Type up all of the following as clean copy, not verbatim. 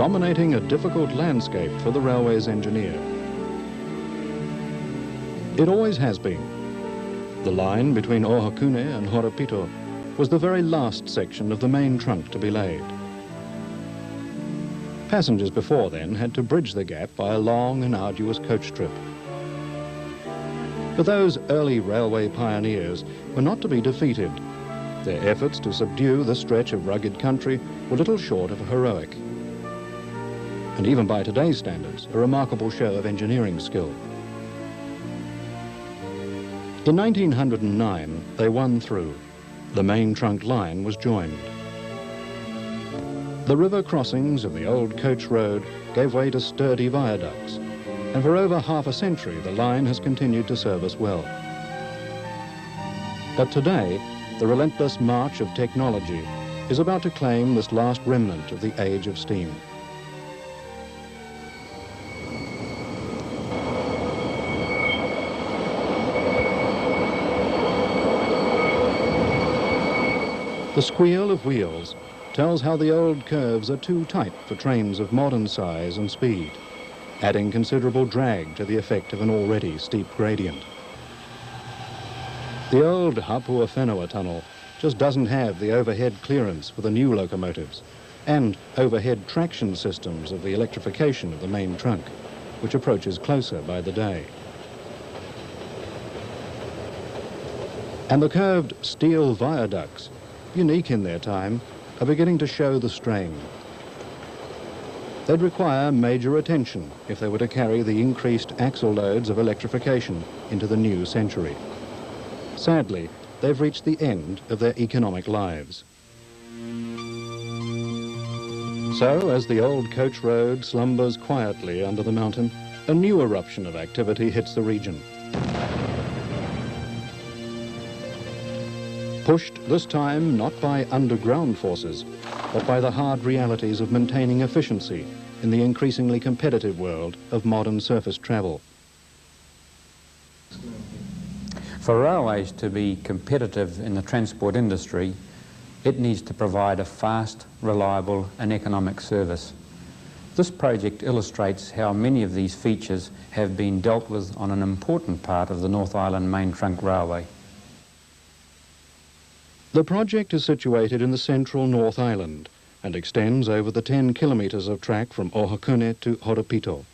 dominating a difficult landscape for the railway's engineer. It always has been. The line between Ohakune and Horapito was the very last section of the main trunk to be laid. Passengers before then had to bridge the gap by a long and arduous coach trip. But those early railway pioneers were not to be defeated. Their efforts to subdue this stretch of rugged country were little short of heroic. And even by today's standards, a remarkable show of engineering skill. In 1909, they won through. The main trunk line was joined. The river crossings of the old coach road gave way to sturdy viaducts, and for over half a century the line has continued to serve us well. But today, the relentless march of technology is about to claim this last remnant of the age of steam. The squeal of wheels tells how the old curves are too tight for trains of modern size and speed, adding considerable drag to the effect of an already steep gradient. The old Hapua-Whenua tunnel just doesn't have the overhead clearance for the new locomotives and overhead traction systems of the electrification of the main trunk, which approaches closer by the day. And the curved steel viaducts, unique in their time, are beginning to show the strain. They'd require major attention if they were to carry the increased axle loads of electrification into the new century. Sadly, they've reached the end of their economic lives. So, as the old coach road slumbers quietly under the mountain, a new eruption of activity hits the region. Pushed this time not by underground forces, but by the hard realities of maintaining efficiency in the increasingly competitive world of modern surface travel. For railways to be competitive in the transport industry, it needs to provide a fast, reliable and economic service. This project illustrates how many of these features have been dealt with on an important part of the North Island Main Trunk Railway. The project is situated in the central North Island and extends over the 10 kilometres of track from Ohakune to Horapito.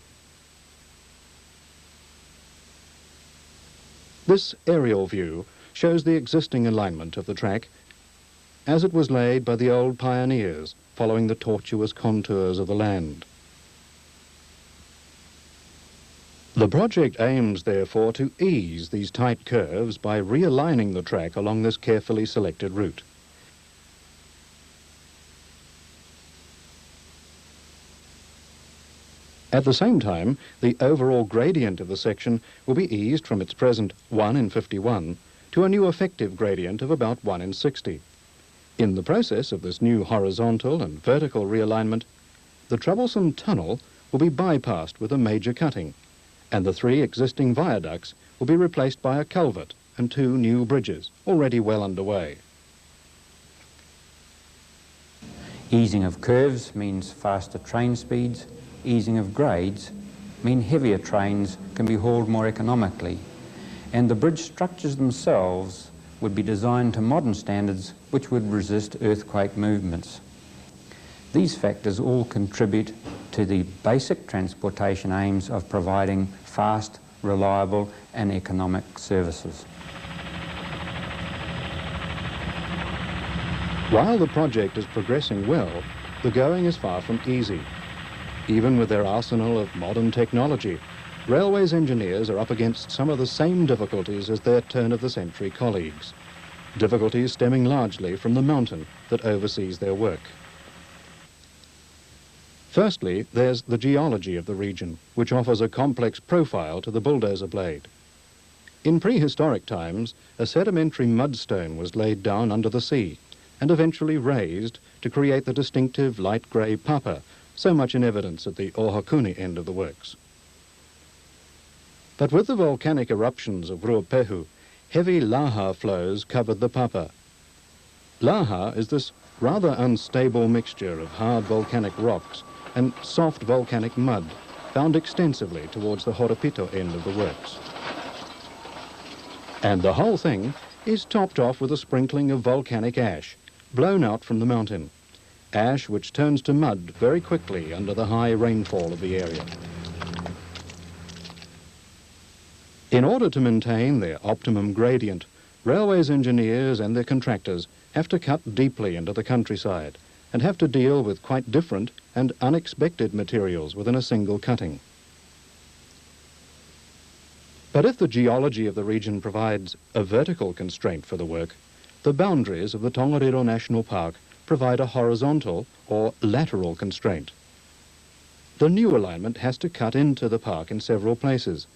This aerial view shows the existing alignment of the track as it was laid by the old pioneers following the tortuous contours of the land. The project aims, therefore, to ease these tight curves by realigning the track along this carefully selected route. At the same time, the overall gradient of the section will be eased from its present 1 in 51 to a new effective gradient of about 1 in 60. In the process of this new horizontal and vertical realignment, the troublesome tunnel will be bypassed with a major cutting, and the 3 existing viaducts will be replaced by a culvert and 2 new bridges, already well underway. Easing of curves means faster train speeds. Easing of grades mean heavier trains can be hauled more economically. And the bridge structures themselves would be designed to modern standards which would resist earthquake movements. These factors all contribute to the basic transportation aims of providing fast, reliable and economic services. While the project is progressing well, the going is far from easy. Even with their arsenal of modern technology, railways engineers are up against some of the same difficulties as their turn-of-the-century colleagues. Difficulties stemming largely from the mountain that oversees their work. Firstly, there's the geology of the region, which offers a complex profile to the bulldozer blade. In prehistoric times, a sedimentary mudstone was laid down under the sea and eventually raised to create the distinctive light grey papa, so much in evidence at the Ohakune end of the works. But with the volcanic eruptions of Ruapehu, heavy laha flows covered the papa. Laha is this rather unstable mixture of hard volcanic rocks and soft volcanic mud found extensively towards the Horapito end of the works. And the whole thing is topped off with a sprinkling of volcanic ash blown out from the mountain, ash which turns to mud very quickly under the high rainfall of the area. In order to maintain their optimum gradient, railways engineers and their contractors have to cut deeply into the countryside and have to deal with quite different and unexpected materials within a single cutting. But if the geology of the region provides a vertical constraint for the work, the boundaries of the Tongariro National Park provide a horizontal or lateral constraint. The new alignment has to cut into the park in several places,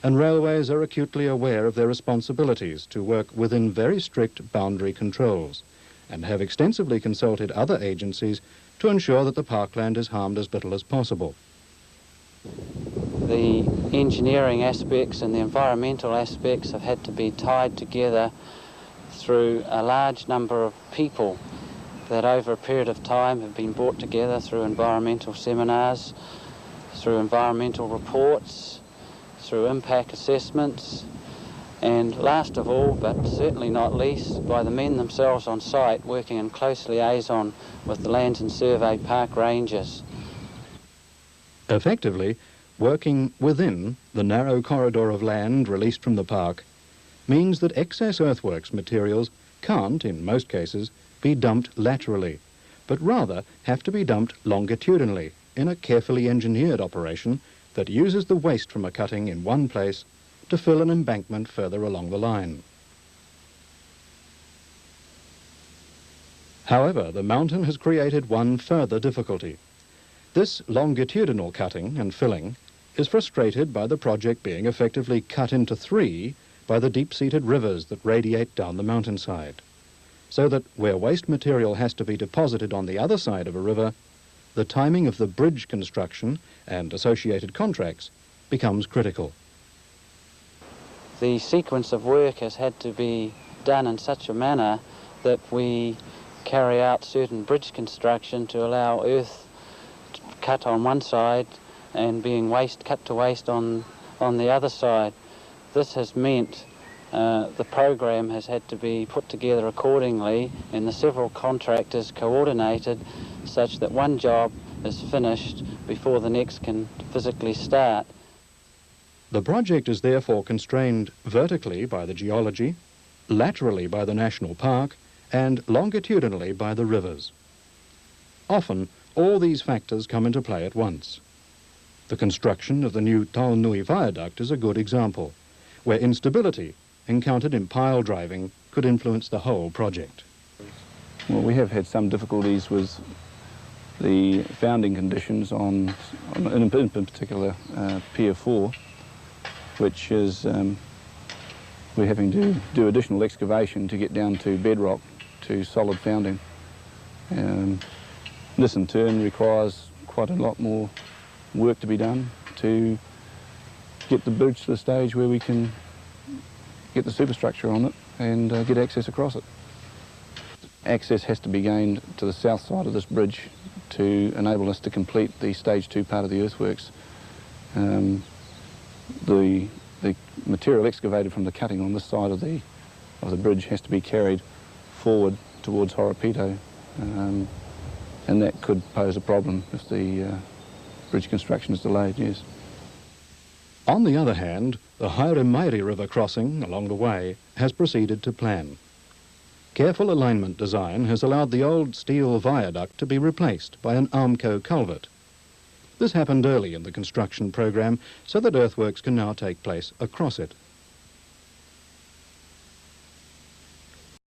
and railways are acutely aware of their responsibilities to work within very strict boundary controls, and have extensively consulted other agencies to ensure that the parkland is harmed as little as possible. The engineering aspects and the environmental aspects have had to be tied together through a large number of people that over a period of time have been brought together through environmental seminars, through environmental reports, through impact assessments, and last of all, but certainly not least, by the men themselves on site working in close liaison with the Lands and Survey Park Rangers. Effectively, working within the narrow corridor of land released from the park means that excess earthworks materials can't, in most cases, be dumped laterally, but rather have to be dumped longitudinally in a carefully engineered operation that uses the waste from a cutting in one place to fill an embankment further along the line. However, the mountain has created one further difficulty. This longitudinal cutting and filling is frustrated by the project being effectively cut into three by the deep-seated rivers that radiate down the mountainside, so that where waste material has to be deposited on the other side of a river, the timing of the bridge construction and associated contracts becomes critical. The sequence of work has had to be done in such a manner that we carry out certain bridge construction to allow earth cut on one side and being cut to waste on the other side. This has meant the program has had to be put together accordingly and the several contractors coordinated such that one job is finished before the next can physically start. The project is therefore constrained vertically by the geology, laterally by the national park, and longitudinally by the rivers. Often, all these factors come into play at once. The construction of the new Taonui viaduct is a good example, where instability encountered in pile driving could influence the whole project. Well, we have had some difficulties with the founding conditions in particular Pier 4, which is we're having to do additional excavation to get down to bedrock, to solid founding. This in turn requires quite a lot more work to be done to get the bridge to the stage where we can get the superstructure on it and get access across it. Access has to be gained to the south side of this bridge to enable us to complete the stage 2 part of the earthworks. The material excavated from the cutting on this side of the bridge has to be carried forward towards Horapito, and that could pose a problem if the bridge construction is delayed, yes. On the other hand, the Haeremairi River crossing along the way has proceeded to plan. Careful alignment design has allowed the old steel viaduct to be replaced by an Armco culvert. This happened early in the construction program so that earthworks can now take place across it.